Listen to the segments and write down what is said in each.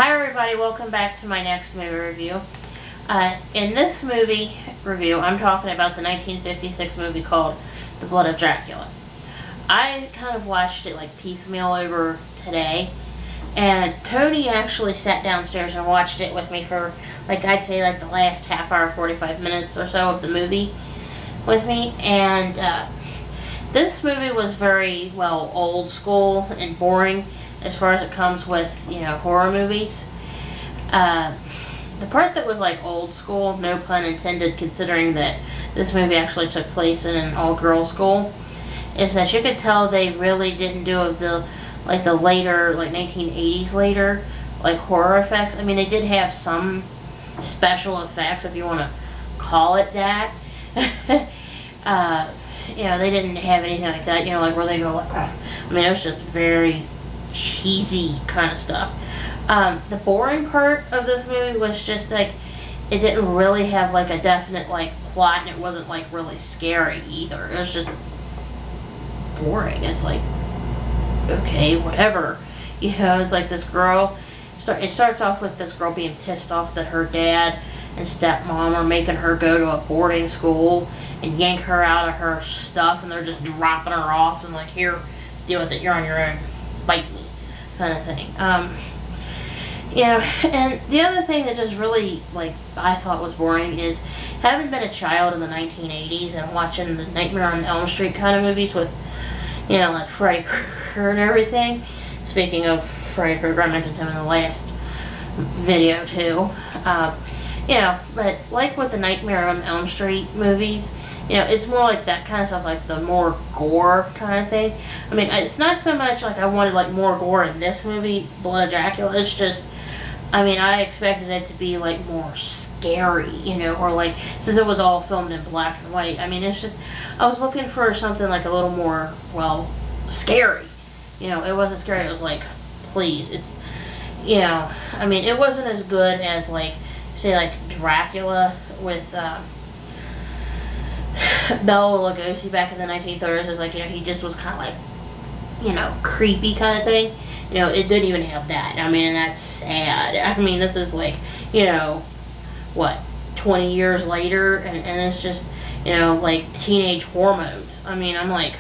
Hi everybody, welcome back to my next movie review. In this movie review, I'm talking about the 1956 movie called The Blood of Dracula. I kind of watched it like piecemeal over today, and Tony actually sat downstairs and watched it with me for like I'd say like the last half hour, 45 minutes or so of the movie with me, and this movie was very, well, old school and boring as far as it comes with, horror movies. The part that was like old school, no pun intended, considering that this movie actually took place in an all-girls school, is that you could tell they really didn't do the later, like 1980s later, like horror effects. I mean, they did have some special effects, if you want to call it that. They didn't have anything like that, like where they go like, I mean, it was just very cheesy kind of stuff. The boring part of this movie was just like, it didn't really have like a definite like plot, and it wasn't like really scary either. It was just boring. It's like, okay, whatever. It's like this girl, it starts off with this girl being pissed off that her dad and stepmom are making her go to a boarding school and yank her out of her stuff, and they're just dropping her off and like, here, deal with it, you're on your own, bite me, kind of thing. And the other thing that just really, like, I thought was boring is, having been a child in the 1980s and watching the Nightmare on Elm Street kind of movies with, like Freddy Krueger and everything. Speaking of Freddy Krueger, I mentioned him in the last video too. But like with the Nightmare on Elm Street movies, it's more like that kind of stuff, like the more gore kind of thing. I mean, it's not so much like I wanted like more gore in this movie, Blood of Dracula. It's just, I mean, I expected it to be like more scary, or like, since it was all filmed in black and white. I mean, it's just, I was looking for something like a little more, well, scary. It wasn't scary. It was like, please, it's, I mean, it wasn't as good as like, say like Dracula with Bela Lugosi back in the 1930s. It was like, he just was kind of like, creepy kind of thing. It didn't even have that. I mean, and that's sad. I mean, this is like, what, 20 years later, and it's just, like teenage hormones. I mean, I'm like,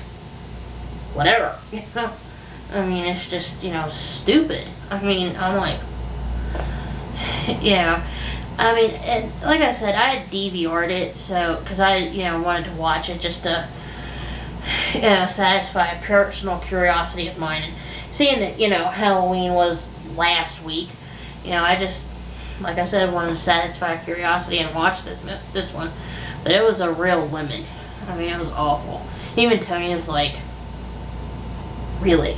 whatever, I mean, it's just, stupid. I mean, I'm like, I mean, and like I said, I had DVR'd it, so, because I, wanted to watch it just to, satisfy a personal curiosity of mine. And seeing that, Halloween was last week, I just, like I said, wanted to satisfy curiosity and watch this one. But it was a real lemon. I mean, it was awful. Even Tony was like, really?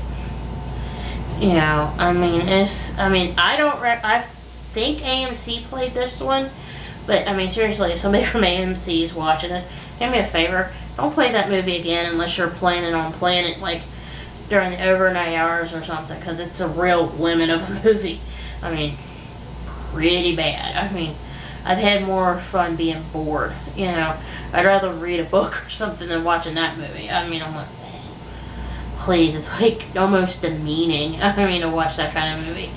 I mean, I think AMC played this one, but I mean, seriously, if somebody from AMC is watching this, do me a favor, don't play that movie again unless you're planning on playing it like during the overnight hours or something, because it's a real lemon of a movie. I mean, pretty bad. I mean, I've had more fun being bored, I'd rather read a book or something than watching that movie. I mean, I'm like, please, it's like almost demeaning, I mean, to watch that kind of movie.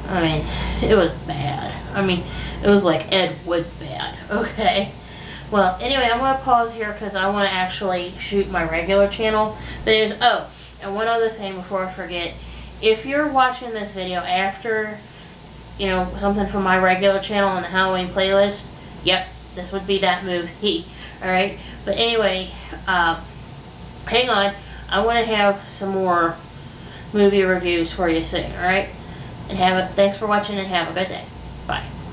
I mean, it was bad. I mean, it was like Ed Wood bad, okay? Well, anyway, I'm going to pause here because I want to actually shoot my regular channel videos. Oh, and one other thing before I forget. If you're watching this video after, something from my regular channel on the Halloween playlist, yep, this would be that movie, alright? But anyway, hang on. I want to have some more movie reviews for you soon, alright? And thanks for watching and have a good day. Bye.